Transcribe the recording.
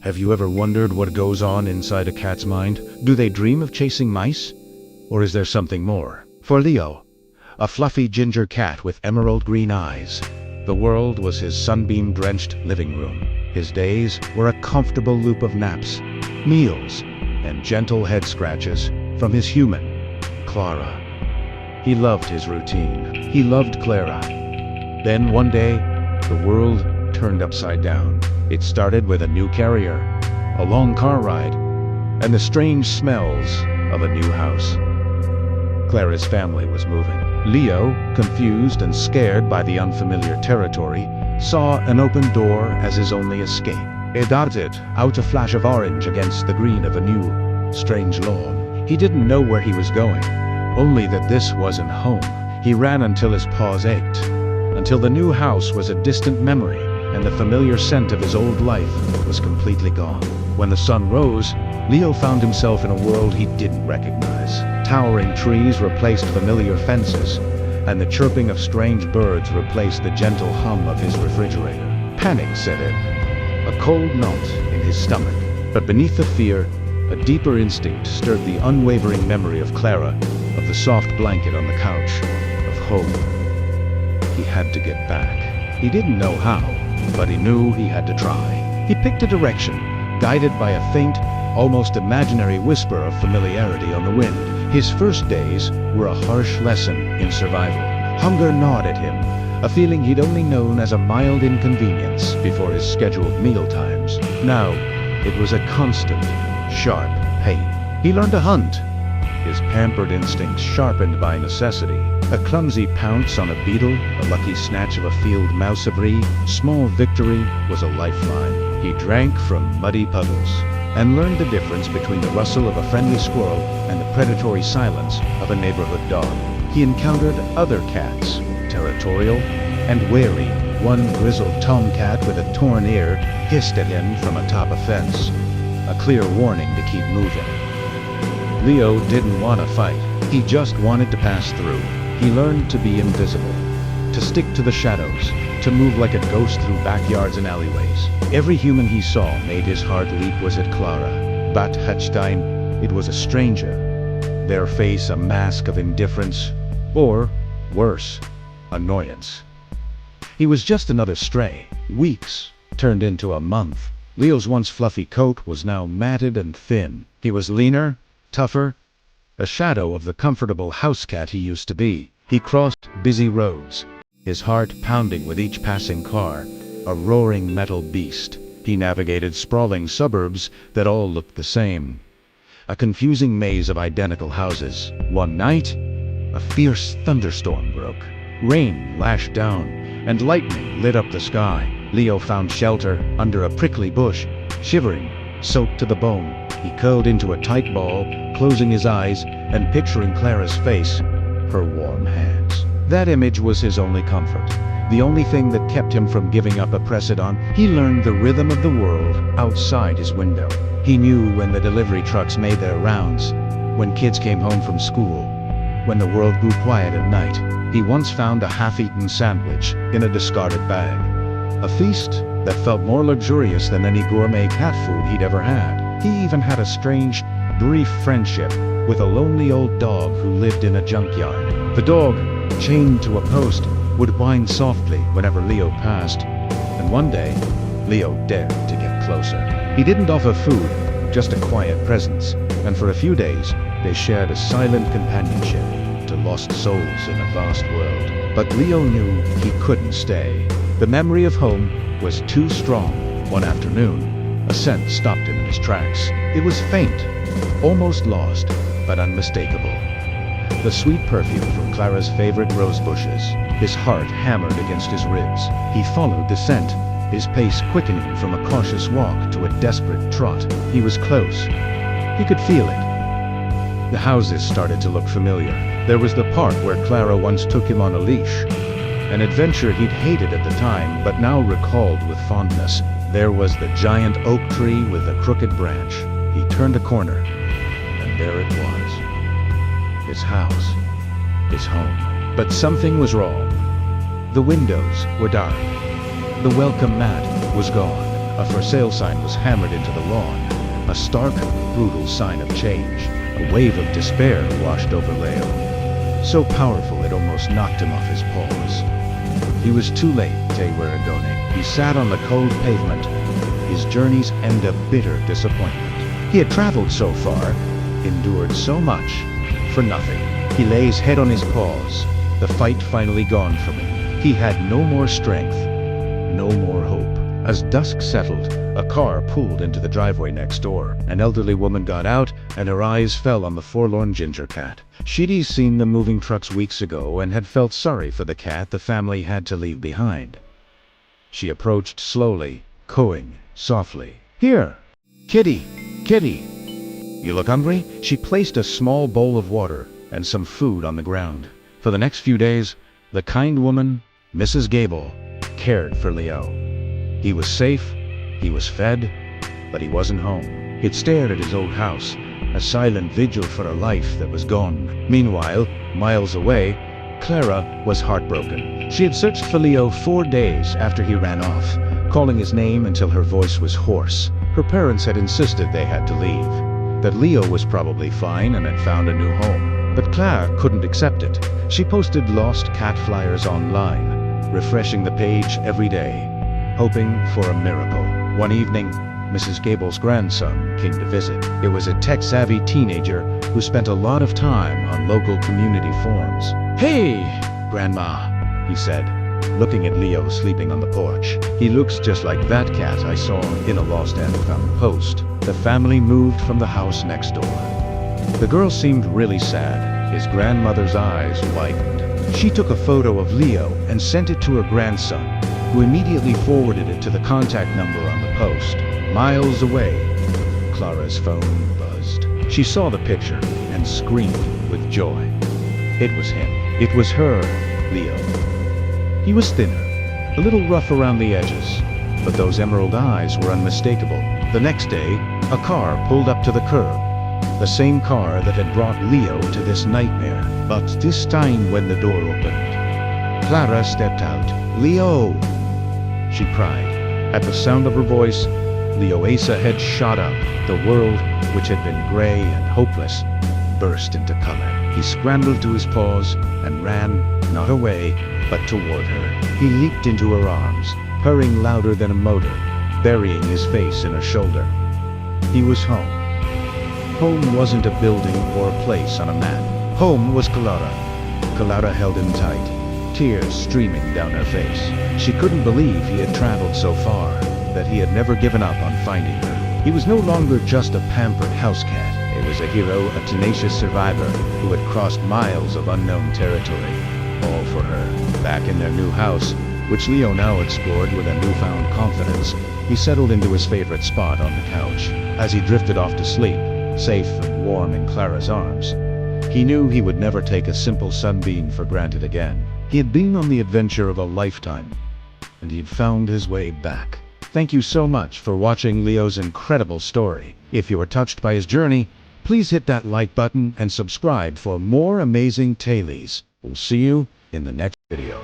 Have you ever wondered what goes on inside a cat's mind? Do they dream of chasing mice? Or is there something more? For Leo, a fluffy ginger cat with emerald green eyes, the world was his sunbeam-drenched living room. His days were a comfortable loop of naps, meals, and gentle head scratches from his human, Clara. He loved his routine. He loved Clara. Then one day, the world turned upside down. It started with a new carrier, a long car ride, and the strange smells of a new house. Clara's family was moving. Leo, confused and scared by the unfamiliar territory, saw an open door as his only escape. He darted out a flash of orange against the green of a new, strange lawn. He didn't know where he was going, only that this wasn't home. He ran until his paws ached, until the new house was a distant memory, and the familiar scent of his old life was completely gone. When the sun rose, Leo found himself in a world he didn't recognize. Towering trees replaced familiar fences, and the chirping of strange birds replaced the gentle hum of his refrigerator. Panic set in, a cold knot in his stomach. But beneath the fear, a deeper instinct stirred the unwavering memory of Clara, of the soft blanket on the couch, of home. He had to get back. He didn't know how, but he knew he had to try. He picked a direction, guided by a faint, almost imaginary whisper of familiarity on the wind. His first days were a harsh lesson in survival. Hunger gnawed at him, a feeling he'd only known as a mild inconvenience before his scheduled meal times. Now, it was a constant, sharp pain. He learned to hunt, his pampered instincts sharpened by necessity. A clumsy pounce on a beetle, a lucky snatch of a field mousebri, small victory was a lifeline. He drank from muddy puddles, and learned the difference between the rustle of a friendly squirrel and the predatory silence of a neighborhood dog. He encountered other cats, territorial and wary. One grizzled tomcat with a torn ear hissed at him from atop a fence, a clear warning to keep moving. Leo didn't want to fight. He just wanted to pass through. He learned to be invisible, to stick to the shadows, to move like a ghost through backyards and alleyways. Every human he saw made his heart leap. Was it Clara? Bad Hutstein? It was a stranger. Their face a mask of indifference, or, worse, annoyance. He was just another stray. Weeks turned into a month. Leo's once fluffy coat was now matted and thin. He was leaner, tougher, a shadow of the comfortable house cat he used to be. He crossed busy roads, his heart pounding with each passing car, a roaring metal beast. He navigated sprawling suburbs that all looked the same, a confusing maze of identical houses. One night, a fierce thunderstorm broke. Rain lashed down, and lightning lit up the sky. Leo found shelter under a prickly bush, shivering, soaked to the bone. He curled into a tight ball, closing his eyes and picturing Clara's face, her warm hands. That image was his only comfort, the only thing that kept him from giving up a Precedon. He learned the rhythm of the world outside his window. He knew when the delivery trucks made their rounds, when kids came home from school, when the world grew quiet at night. He once found a half-eaten sandwich in a discarded bag, a feast that felt more luxurious than any gourmet cat food he'd ever had. He even had a strange, brief friendship with a lonely old dog who lived in a junkyard. The dog, chained to a post, would whine softly whenever Leo passed, and one day, Leo dared to get closer. He didn't offer food, just a quiet presence, and for a few days, they shared a silent companionship to lost souls in a vast world. But Leo knew he couldn't stay. The memory of home was too strong. One afternoon, a scent stopped him in his tracks. It was faint, almost lost, but unmistakable. The sweet perfume from Clara's favorite rose bushes. His heart hammered against his ribs. He followed the scent, his pace quickening from a cautious walk to a desperate trot. He was close. He could feel it. The houses started to look familiar. There was the park where Clara once took him on a leash, an adventure he'd hated at the time, but now recalled with fondness. There was the giant oak tree with a crooked branch. He turned a corner, and there it was. His house, his home. But something was wrong. The windows were dark. The welcome mat was gone. A for sale sign was hammered into the lawn, a stark, brutal sign of change. A wave of despair washed over Leo, so powerful it almost knocked him off his paws. He was too late, Te Waragone. He sat on the cold pavement, his journey's end a bitter disappointment. He had traveled so far, endured so much, for nothing. He lay his head on his paws, the fight finally gone from him. He had no more strength, no more hope. As dusk settled, a car pulled into the driveway next door. An elderly woman got out, and her eyes fell on the forlorn ginger cat. She'd seen the moving trucks weeks ago and had felt sorry for the cat the family had to leave behind. She approached slowly, cooing softly. "Here, kitty, kitty. You look hungry?" She placed a small bowl of water and some food on the ground. For the next few days, the kind woman, Mrs. Gable, cared for Leo. He was safe, he was fed, but he wasn't home. He'd stared at his old house, a silent vigil for a life that was gone. Meanwhile, miles away, Clara was heartbroken. She had searched for Leo 4 days after he ran off, calling his name until her voice was hoarse. Her parents had insisted they had to leave, that Leo was probably fine and had found a new home. But Clara couldn't accept it. She posted lost cat flyers online, refreshing the page every day, hoping for a miracle. One evening, Mrs. Gable's grandson came to visit. It was a tech-savvy teenager who spent a lot of time on local community forums. "Hey, Grandma," he said, looking at Leo sleeping on the porch. "He looks just like that cat I saw in a lost and found post." The family moved from the house next door. The girl seemed really sad. His grandmother's eyes widened. She took a photo of Leo and sent it to her grandson, who immediately forwarded it to the contact number on the post. Miles away, Clara's phone buzzed. She saw the picture and screamed with joy. It was him. It was her, Leo. He was thinner, a little rough around the edges, but those emerald eyes were unmistakable. The next day, a car pulled up to the curb. The same car that had brought Leo to this nightmare. But this time when the door opened, Clara stepped out. "Leo!" she cried. At the sound of her voice, Leoasa had shot up. The world, which had been gray and hopeless, burst into color. He scrambled to his paws and ran, not away, but toward her. He leaped into her arms, purring louder than a motor, burying his face in her shoulder. He was home. Home wasn't a building or a place on a map. Home was Clara. Clara held him tight, tears streaming down her face. She couldn't believe he had traveled so far, that he had never given up on finding her. He was no longer just a pampered house cat. It was a hero, a tenacious survivor who had crossed miles of unknown territory, all for her. Back in their new house, which Leo now explored with a newfound confidence, he settled into his favorite spot on the couch. As he drifted off to sleep, safe and warm in Clara's arms, he knew he would never take a simple sunbeam for granted again. He had been on the adventure of a lifetime, and he'd found his way back. Thank you so much for watching Leo's incredible story. If you were touched by his journey, please hit that like button and subscribe for more amazing tales. We'll see you in the next video.